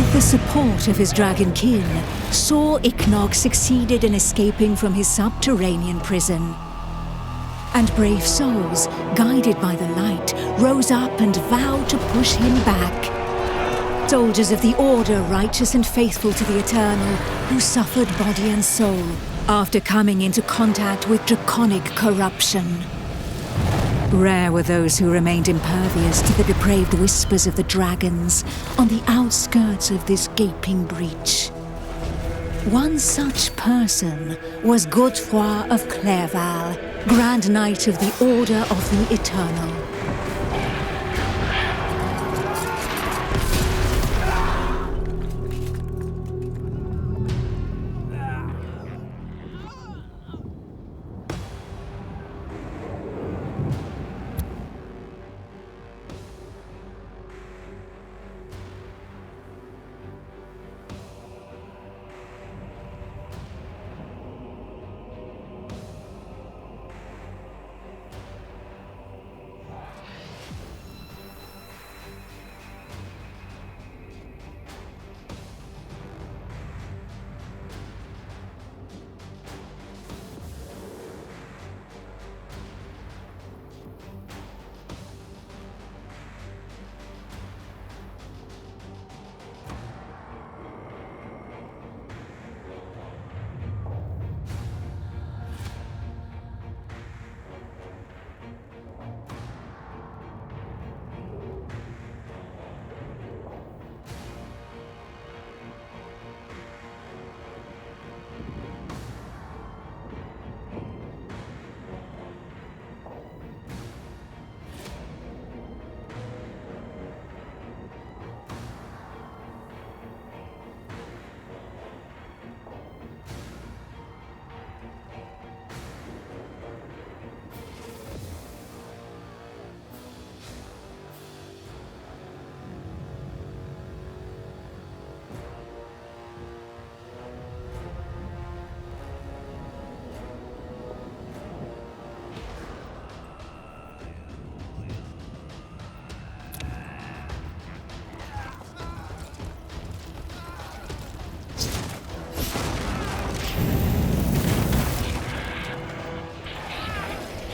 With the support of his Dragonkin, Saw Ichnog succeeded in escaping from his subterranean prison. And brave souls, guided by the light, rose up and vowed to push him back. Soldiers of the Order, righteous and faithful to the Eternal, who suffered body and soul after coming into contact with draconic corruption. Rare were those who remained impervious to the depraved whispers of the dragons on the outskirts of this gaping breach. One such person was Godefroy of Clairval, Grand Knight of the Order of the Eternal.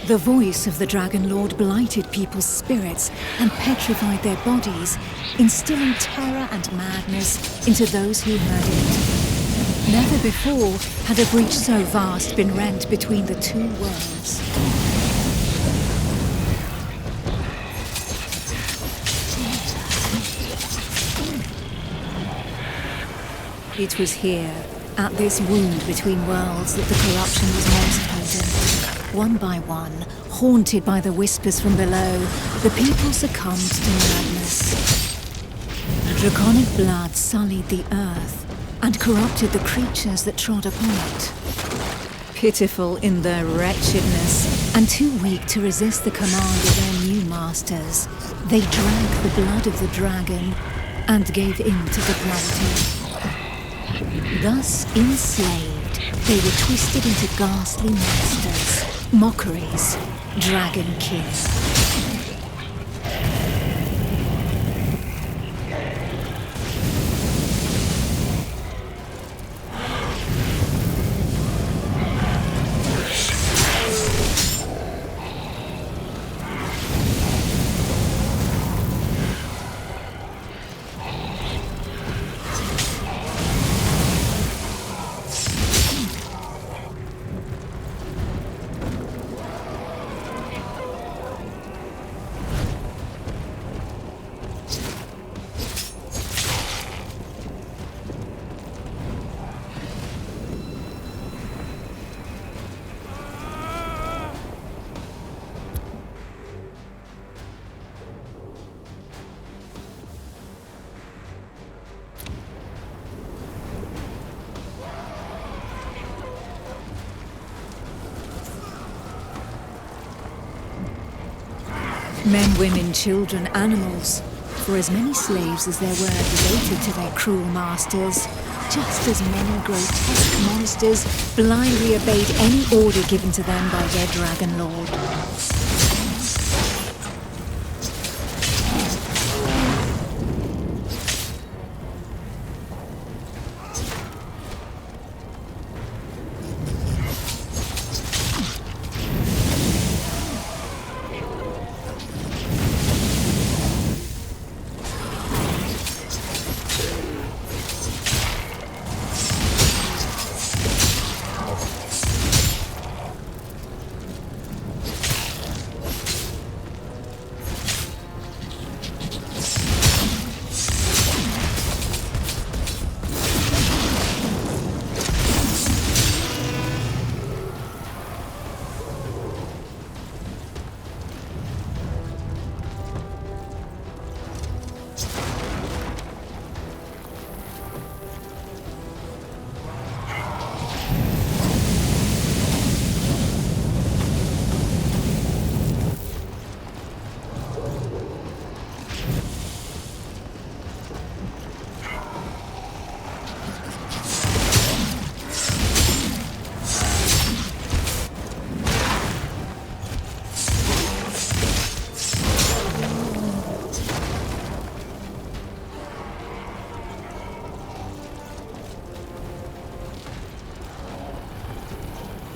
The voice of the Dragon Lord blighted people's spirits and petrified their bodies, instilling terror and madness into those who heard it. Never before had a breach so vast been rent between the two worlds. It was here, at this wound between worlds, that the corruption was most potent. One by one, haunted by the whispers from below, the people succumbed to madness. Draconic blood sullied the earth and corrupted the creatures that trod upon it. Pitiful in their wretchedness and too weak to resist the command of their new masters, they drank the blood of the dragon and gave in to depravity. Thus enslaved, they were twisted into ghastly monsters, mockeries, Dragonkin. Men, women, children, animals, for as many slaves as there were devoted to their cruel masters, just as many grotesque monsters blindly obeyed any order given to them by their Dragon Lord.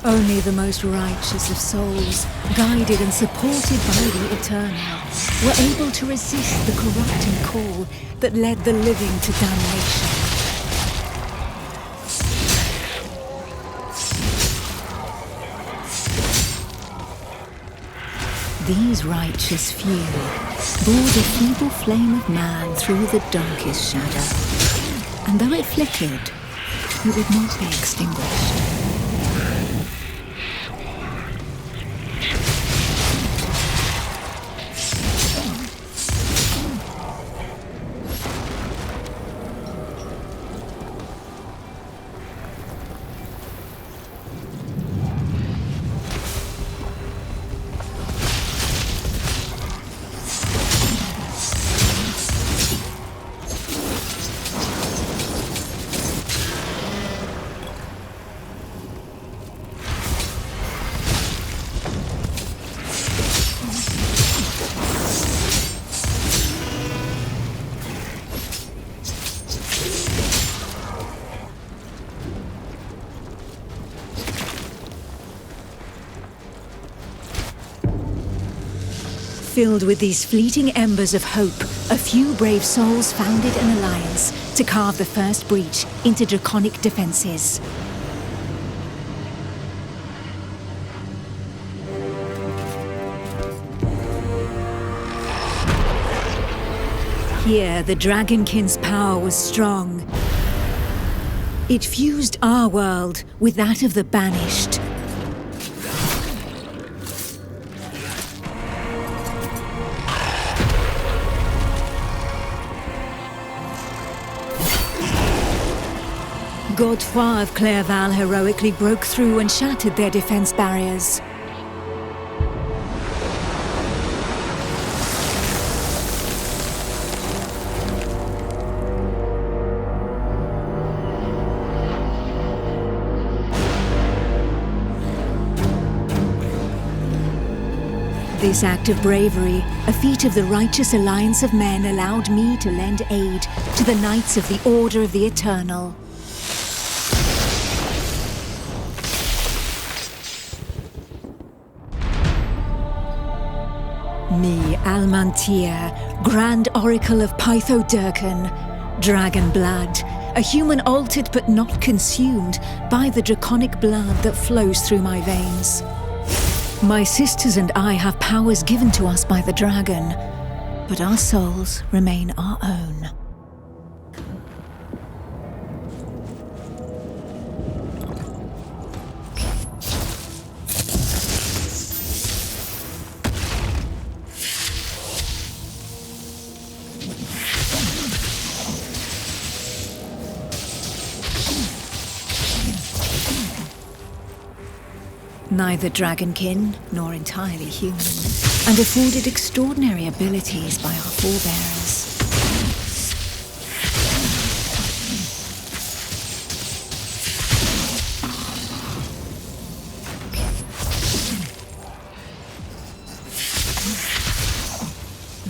Only the most righteous of souls, guided and supported by the Eternal, were able to resist the corrupting call that led the living to damnation. These righteous few bore the feeble flame of man through the darkest shadow, and though it flickered, it would not be extinguished. Filled with these fleeting embers of hope, a few brave souls founded an alliance to carve the first breach into draconic defenses. Here, the Dragonkin's power was strong. It fused our world with that of the Banished. Godefroy of Clairval heroically broke through and shattered their defense barriers. This act of bravery, a feat of the righteous alliance of men, allowed me to lend aid to the Knights of the Order of the Eternal. Me, Almantir, Grand Oracle of Pythodurcan, Dragon Blood, a human altered but not consumed by the draconic blood that flows through my veins. My sisters and I have powers given to us by the dragon, but our souls remain our own. Neither dragonkin nor entirely human, and afforded extraordinary abilities by our forebears.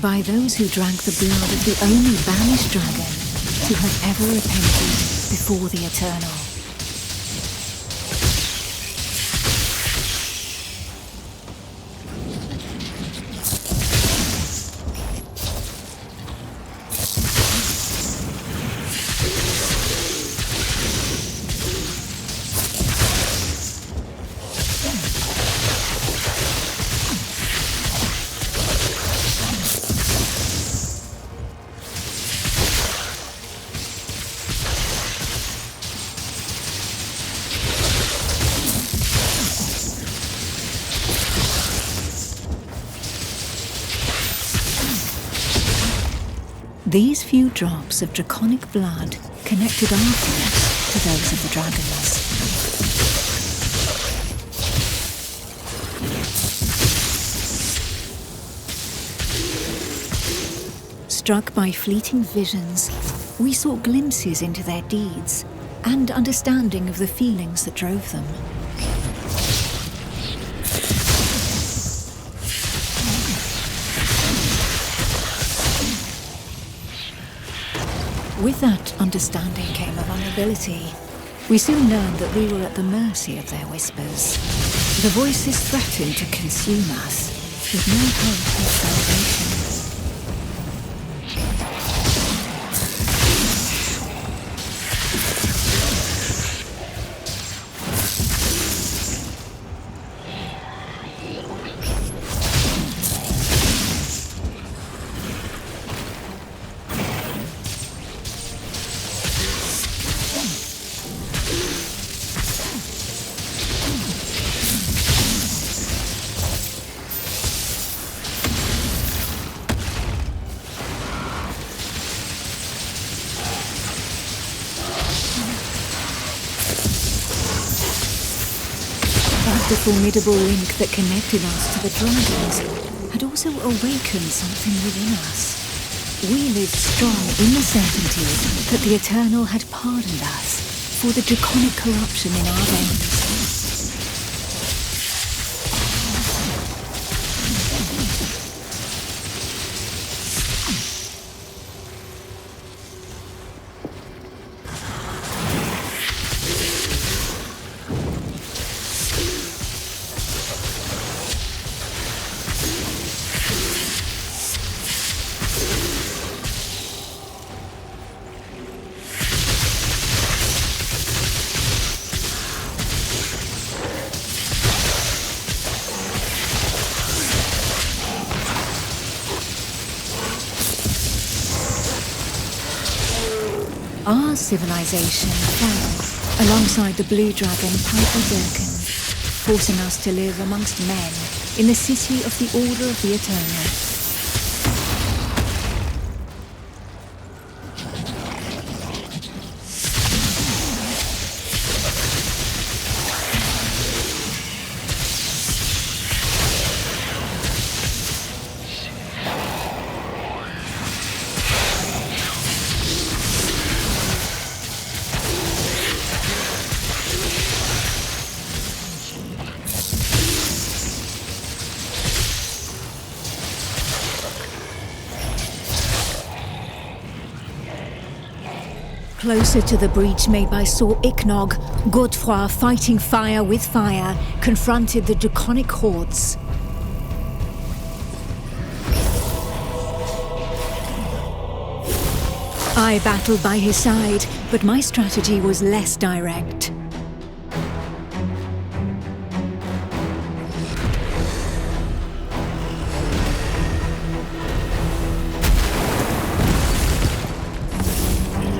By those who drank the blood of the only banished dragon to have ever repented before the Eternal. These few drops of draconic blood connected our flames to those of the dragons. Struck by fleeting visions, we saw glimpses into their deeds and understanding of the feelings that drove them. With that understanding came a vulnerability, We soon learned that we were at the mercy of their whispers. The voices threatened to consume us, with no hope of salvation. The formidable link that connected us to the dragons had also awakened something within us. We lived strong in the certainty that the Eternal had pardoned us for the draconic corruption in our veins. Our civilization fell alongside the blue dragon Dragonkin, forcing us to live amongst men in the city of the Order of the Eternal. Closer to the breach made by Sir Ichnog, Godefroy, fighting fire with fire, confronted the draconic hordes. I battled by his side, but my strategy was less direct.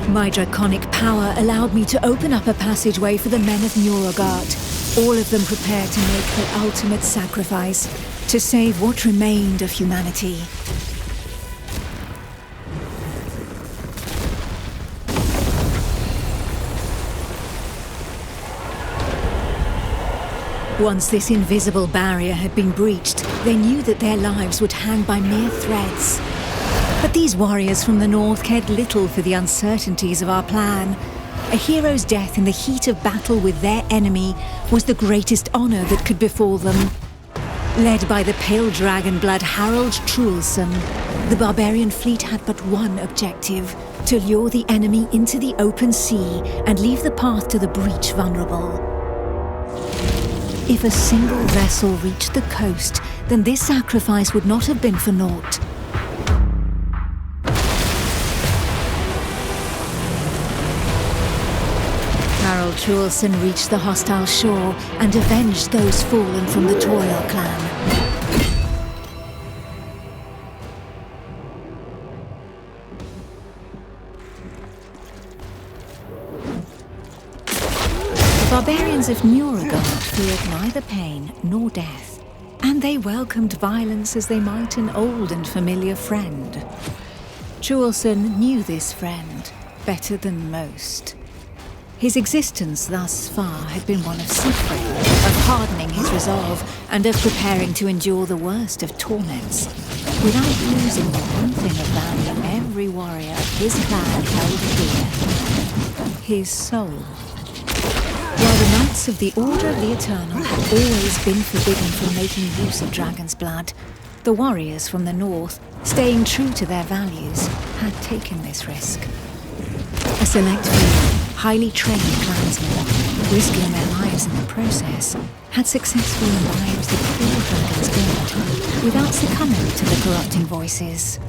My draconic power allowed me to open up a passageway for the men of Nurogard, all of them prepared to make the ultimate sacrifice to save what remained of humanity. Once this invisible barrier had been breached, they knew that their lives would hang by mere threads. But these warriors from the north cared little for the uncertainties of our plan. A hero's death in the heat of battle with their enemy was the greatest honor that could befall them. Led by the pale dragon blood Harald Truelson, the barbarian fleet had but one objective: to lure the enemy into the open sea and leave the path to the breach vulnerable. If a single vessel reached the coast, then this sacrifice would not have been for naught. Harald Truelson reached the hostile shore and avenged those fallen from the Toil clan. The barbarians of Nurogard feared neither pain nor death, and they welcomed violence as they might an old and familiar friend. Truelson knew this friend better than most. His existence thus far had been one of suffering, of hardening his resolve, and of preparing to endure the worst of torments, without losing the one thing of value every warrior of his clan held dear: his soul. While the Knights of the Order of the Eternal had always been forbidden from making use of dragon's blood, the warriors from the north, staying true to their values, had taken this risk. A select few, highly trained clansmen, risking their lives in the process, had successfully imbibed the pure dragon's blood without succumbing to the corrupting voices.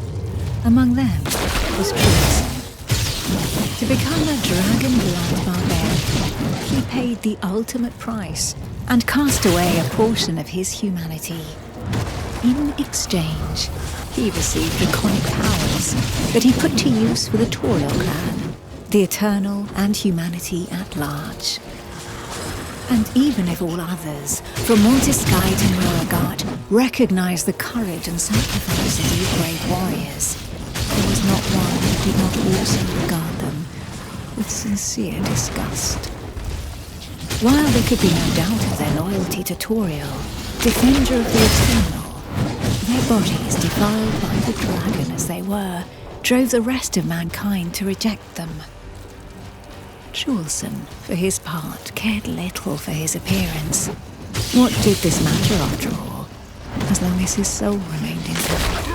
Among them was Truison. To become a dragon blood barbarian, he paid the ultimate price and cast away a portion of his humanity. In exchange, he received draconic powers that he put to use for the Toriel clan, the Eternal and humanity at large. And even if all others, from Montescite and Beauregard, recognized the courage and sacrifice of these brave warriors, there was not one who did not also regard them with sincere disgust. While there could be no doubt of their loyalty to Toriel, defender of the Eternal, their bodies, defiled by the dragon as they were, drove the rest of mankind to reject them. Truison, for his part, cared little for his appearance. What did this matter after all, as long as his soul remained intact?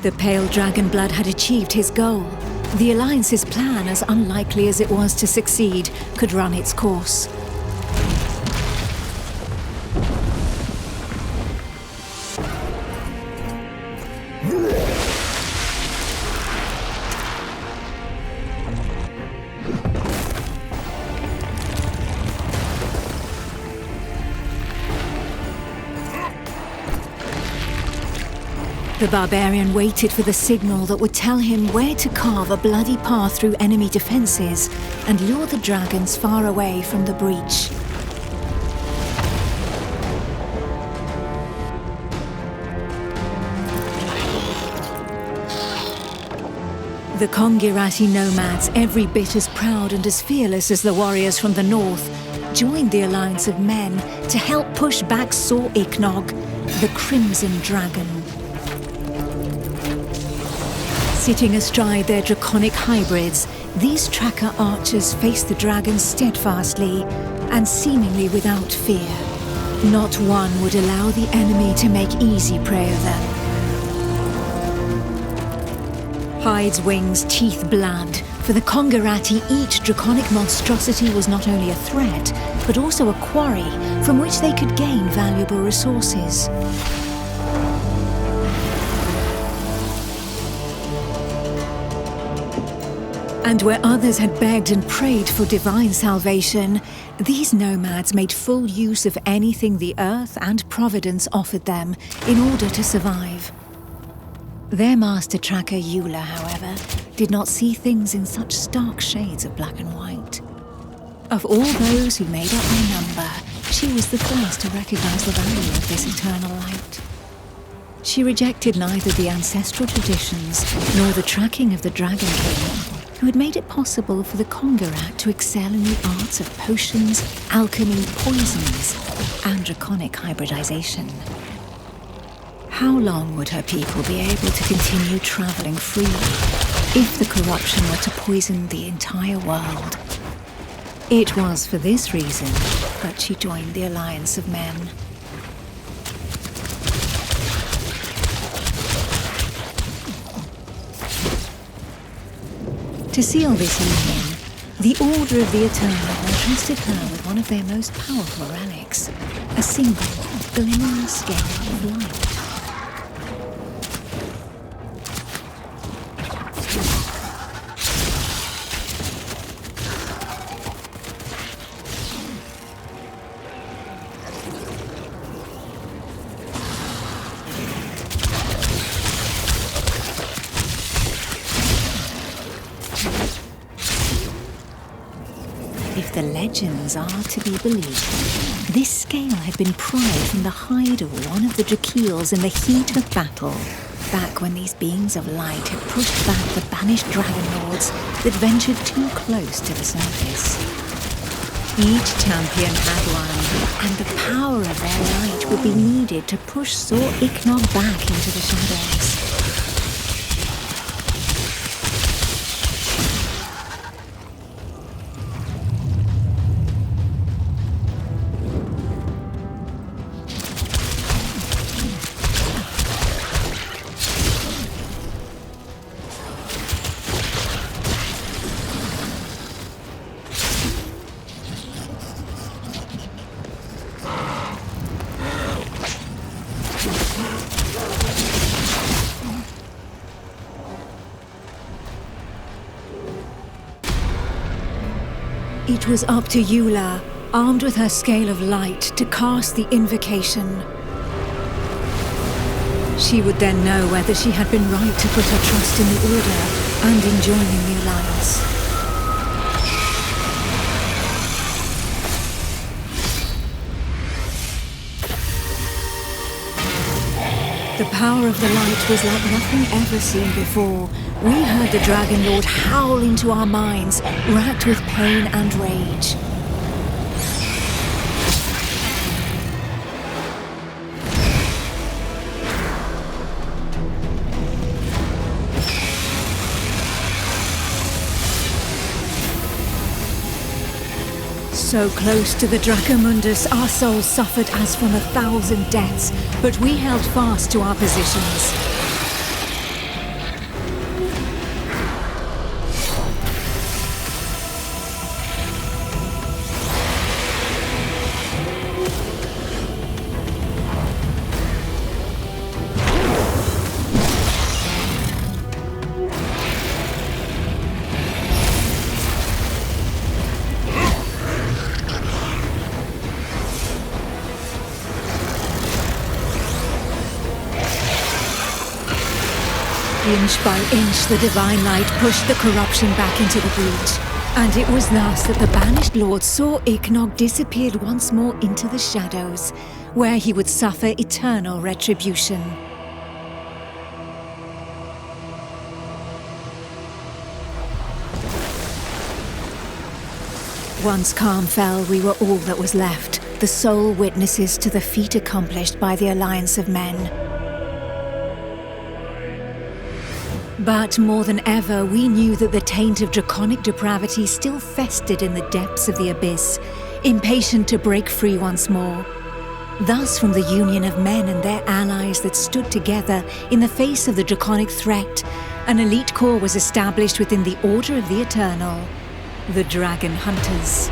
The pale dragon blood had achieved his goal. The Alliance's plan, as unlikely as it was to succeed, could run its course. The barbarian waited for the signal that would tell him where to carve a bloody path through enemy defenses and lure the dragons far away from the breach. The Kongirati nomads, every bit as proud and as fearless as the warriors from the north, joined the alliance of men to help push back Sor Iknog, the Crimson Dragon. Sitting astride their draconic hybrids, these tracker archers faced the dragons steadfastly and seemingly without fear. Not one would allow the enemy to make easy prey of them. Hides, wings, teeth, blood. For the Kongirati, each draconic monstrosity was not only a threat, but also a quarry from which they could gain valuable resources. And where others had begged and prayed for divine salvation, these nomads made full use of anything the earth and providence offered them in order to survive. Their master tracker Eula, however, did not see things in such stark shades of black and white. Of all those who made up their number, she was the first to recognize the value of this eternal light. She rejected neither the ancestral traditions nor the tracking of the Dragonkin, who had made it possible for the Kongirat to excel in the arts of potions, alchemy, poisons, and draconic hybridization. How long would her people be able to continue traveling freely if the corruption were to poison the entire world? It was for this reason that she joined the Alliance of Men. To seal this union, the Order of the Eternal entrusted her with one of their most powerful relics, a single, glimmering scale of light. If if the legends are to be believed, this scale had been pried from the hide of one of the Drakeels in the heat of battle, back when these beings of light had pushed back the banished dragon lords that ventured too close to the surface. Each champion had one, and the power of their light would be needed to push Sor Iknog back into the shadows. It was up to Eula, armed with her scale of light, to cast the invocation. She would then know whether she had been right to put her trust in the Order and in joining the Alliance. The power of the light was like nothing ever seen before. We heard the Dragon Lord howl into our minds, racked with pain and rage. So close to the Dracomundus, our souls suffered as from 1,000 deaths, but we held fast to our positions. Inch by inch, the divine light pushed the corruption back into the breach, and it was thus that the banished lord Sor Iknog disappeared once more into the shadows, where he would suffer eternal retribution. Once calm fell, we were all that was left, the sole witnesses to the feat accomplished by the Alliance of Men. But more than ever, we knew that the taint of draconic depravity still festered in the depths of the abyss, impatient to break free once more. Thus, from the union of men and their allies that stood together in the face of the draconic threat, an elite corps was established within the Order of the Eternal, the Dragon Hunters.